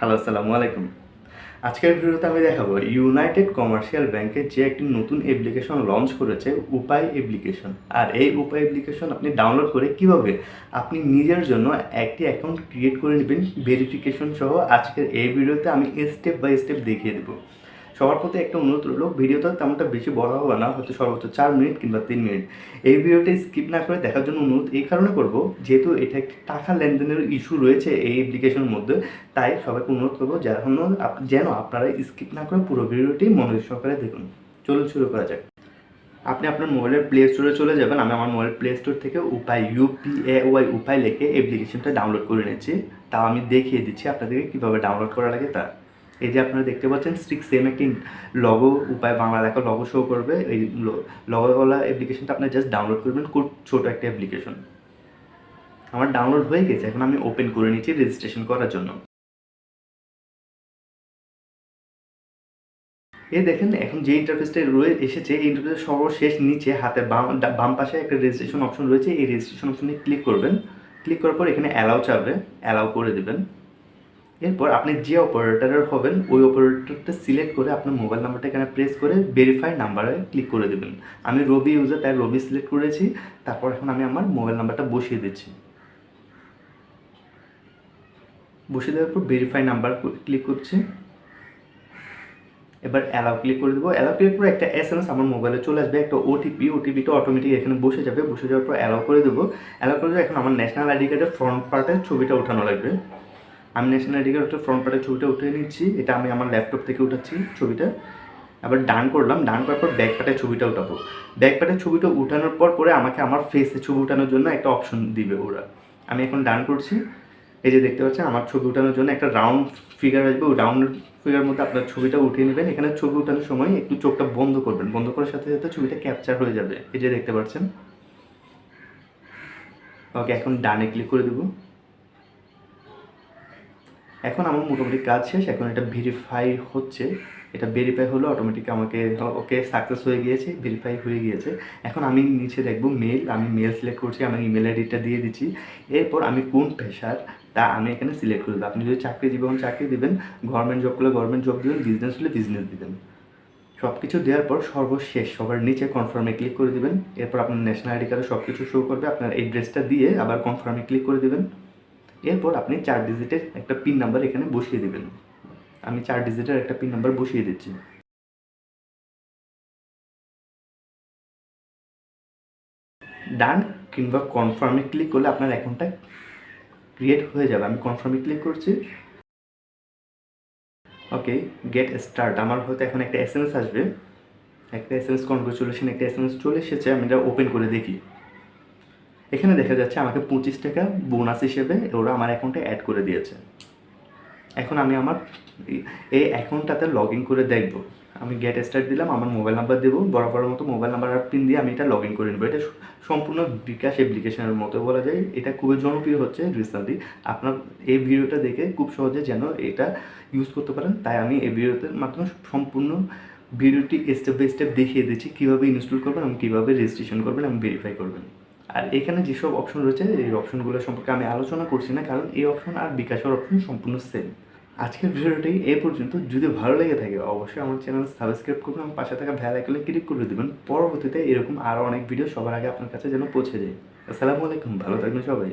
Hello, আসসালামু আলাইকুম। আজকের ভিডিওতে আমি দেখাবো ইউনাইটেড কমার্শিয়াল ব্যাংকের যে একটি নতুন অ্যাপ্লিকেশন লঞ্চ করেছে উপায় অ্যাপ্লিকেশন। আর এই উপায় অ্যাপ্লিকেশন আপনি ডাউনলোড করে কিভাবে আপনি নিজের জন্য একটি অ্যাকাউন্ট ক্রিয়েট করে নেবেন ভেরিফিকেশন সহ আজকের এই ভিডিওতে আমি স্টেপ বাই স্টেপ দেখিয়ে দেবো। সবার প্রতি একটা অনুরোধ রইল, ভিডিওটা তেমনটা বেশি বড় হবে না, হয়তো সর্বোচ্চ 4 মিনিট কিংবা 3 মিনিট। এই ভিডিওটা স্কিপ না করে দেখার জন্য অনুরোধ এই কারণে করব, যেহেতু এটা একটি টাকা লেনদেনের ইস্যু রয়েছে এই অ্যাপ্লিকেশনের মধ্যে, তাই সবাইকে অনুরোধ করবো যেন আপনারা স্কিপ না করে পুরো ভিডিওটি মনোযোগ সহকারে দেখুন। চলুন শুরু করা যাক। আপনি আপনার মোবাইলের প্লে স্টোরে চলে যাবেন। আমি আমার মোবাইল প্লে স্টোর থেকে উপায় UPAY উপায় লিখে অ্যাপ্লিকেশনটা ডাউনলোড করে নিচ্ছি। তাও আমি দেখিয়ে দিচ্ছি আপনাদেরকে কীভাবে ডাউনলোড করা লাগে তা। এই যে আপনারা দেখতে পাচ্ছেন ঠিক সেম একটি লগো উপায় বাংলা লেখা লগো শো করবে। এই লগোওয়ালা অ্যাপ্লিকেশনটা আপনি জাস্ট ডাউনলোড করবেন, খুব ছোটো একটা অ্যাপ্লিকেশন। আমার ডাউনলোড হয়ে গেছে, এখন আমি ওপেন করে নিচ্ছি রেজিস্ট্রেশন করার জন্য। এই দেখেন এখন যে ইন্টারফেসটা এসেছে, এই ইন্টারফেসের সর্বশেষ নিচে হাতের বাম পাশে একটা রেজিস্ট্রেশন অপশন রয়েছে। এই রেজিস্ট্রেশন অপশনে ক্লিক করবেন। ক্লিক করার পর এখানে অ্যালাউ চাবে, অ্যালাউ করে দেবেন। এরপর আপনি যে অপারেটরের হবেন ওই অপারেটরটা সিলেক্ট করে আপনার মোবাইল নাম্বারটা এখানে প্রেস করে ভেরিফাই নাম্বারে ক্লিক করে দেবেন। আমি রবি ইউজার, তাই রবি সিলেক্ট করেছি। তারপর এখন আমি আমার মোবাইল নাম্বারটা বসিয়ে দিচ্ছি। বসিয়ে দেওয়ার পর ভেরিফাই নাম্বার ক্লিক করছি। এবার অ্যালাউ ক্লিক করে দেবো। অ্যালাউ ক্লিক করে একটা SMS আমার মোবাইলে চলে আসবে, একটা ওটিপিটা অটোমেটিক এখানে বসে যাবে। বসে যাওয়ার পর অ্যালাউ করে দেবো। অ্যালাউ করে দেবো। এখন আমার ন্যাশনাল আইডি কার্ডের ফ্রন্ট পার্টের ছবিটা ওঠানো লাগবে। আমি ন্যাশনাল আইডি কার্ডের ফ্রন্ট পার্টের ছবিটা উঠিয়ে নিচ্ছি। এটা আমি আমার ল্যাপটপ থেকে উঠাচ্ছি ছবিটা। আবার ডান করলাম। ডান করার পর ব্যাক পার্টের ছবিটা উঠাবো। ব্যাক পার্টের ছবিটা উঠানোর পরে আমাকে আমার ফেসে ছবি উঠানোর জন্য একটা অপশন দিবে ওরা। আমি এখন ডান করছি। এই যে দেখতে পাচ্ছেন আমার ছবি উঠানোর জন্য একটা রাউন্ড ফিগার আসবে। ওই রাউন্ড ফিগার মধ্যে আপনার ছবিটা উঠিয়ে নেবেন। এখানে ছবি উঠানোর সময় একটু চোখটা বন্ধ করবেন। বন্ধ করার সাথে সাথে ছবিটা ক্যাপচার হয়ে যাবে। এই যে দেখতে পাচ্ছেন। ওকে, এখন ডানে ক্লিক করে দেবো। এখন আমার মোটামুটি কাজ শেষ। এখন এটা ভেরিফাই হচ্ছে। এটা ভেরিফাই হলো অটোমেটিক, আমাকে ওকে সাকসেস হয়ে গিয়েছে, ভেরিফাই হয়ে গিয়েছে। এখন আমি নিচে দেখব মেল। আমি মেল সিলেক্ট করছি, আমার ইমেল আইডিটা দিয়ে দিচ্ছি। এরপর আমি কোন পেশার তা আমি এখানে সিলেক্ট করে দেবো। আপনি যদি চাকরিজীবী হন চাকরি দেবেন, গভর্নমেন্ট জব করলে গভর্নমেন্ট জব দেবেন, বিজনেস হলে বিজনেস দেবেন। সব কিছু দেওয়ার পর সর্বশেষ সবার নিচে কনফার্মে ক্লিক করে দেবেন। এরপর আপনার ন্যাশনাল আইডি কার্ডে সব কিছু শো করবে। আপনার অ্যাড্রেসটা দিয়ে আবার কনফার্মে ক্লিক করে দেবেন। এরপর আপনি 4 ডিজিটের একটা পিন নাম্বার এখানে বসিয়ে দেবেন। আমি 4 ডিজিটের একটা পিন নাম্বার বসিয়ে দিচ্ছি। ডান কিংবা কনফার্মে ক্লিক করলে আপনার অ্যাকাউন্টটা ক্রিয়েট হয়ে যাবে। আমি কনফার্মে ক্লিক করছি। ওকে, গেট স্টার্ট। আমার হয়তো এখন একটা SMS আসবে। একটা SMS কনগ্রাচুলেশন, একটা SMS চলে এসেছে। আমি এটা ওপেন করে দেখি। এখানে দেখা যাচ্ছে আমাকে 25 টাকা বোনাস হিসেবে ওরা আমার অ্যাকাউন্টে অ্যাড করে দিয়েছে। এখন আমি আমার এই অ্যাকাউন্টটাতে লগ ইন করে দেখব। আমি গেট স্টার্ট দিলাম, আমার মোবাইল নাম্বার দেবো, বরাবরের মতো মোবাইল নাম্বার আর পিন দিয়ে আমি এটা লগ ইন করে নেবো। এটা সম্পূর্ণ বিকাশ অ্যাপ্লিকেশনের মতো বলা যায়। এটা খুবই জনপ্রিয় হচ্ছে রিসেন্টলি। আপনার এই ভিডিওটা দেখে খুব সহজে যেন এটা ইউজ করতে পারেন, তাই আমি এই ভিডিওতে মাত্র সম্পূর্ণ ভিডিওটি স্টেপ বাই স্টেপ দেখিয়ে দিচ্ছি কীভাবে ইনস্টল করবেন এবং কীভাবে রেজিস্ট্রেশন করবেন এবং ভেরিফাই করবেন। আর এখানে যেসব অপশন রয়েছে এই অপশনগুলো সম্পর্কে আমি আলোচনা করছি না, কারণ এই অপশন আর বিকাশের অপশন সম্পূর্ণ সেম। আজকের ভিডিওটি এই পর্যন্ত। যদি ভালো লেগে থাকে অবশ্যই আমার চ্যানেল সাবস্ক্রাইব করবেন এবং পাশে থাকা বেল আইকনে ক্লিক করে দেবেন। পরবর্তীতে এরকম আরও অনেক ভিডিও সবার আগে আপনার কাছে যেন পৌঁছে যায়। আসসালামু আলাইকুম, ভালো থাকবেন সবাই।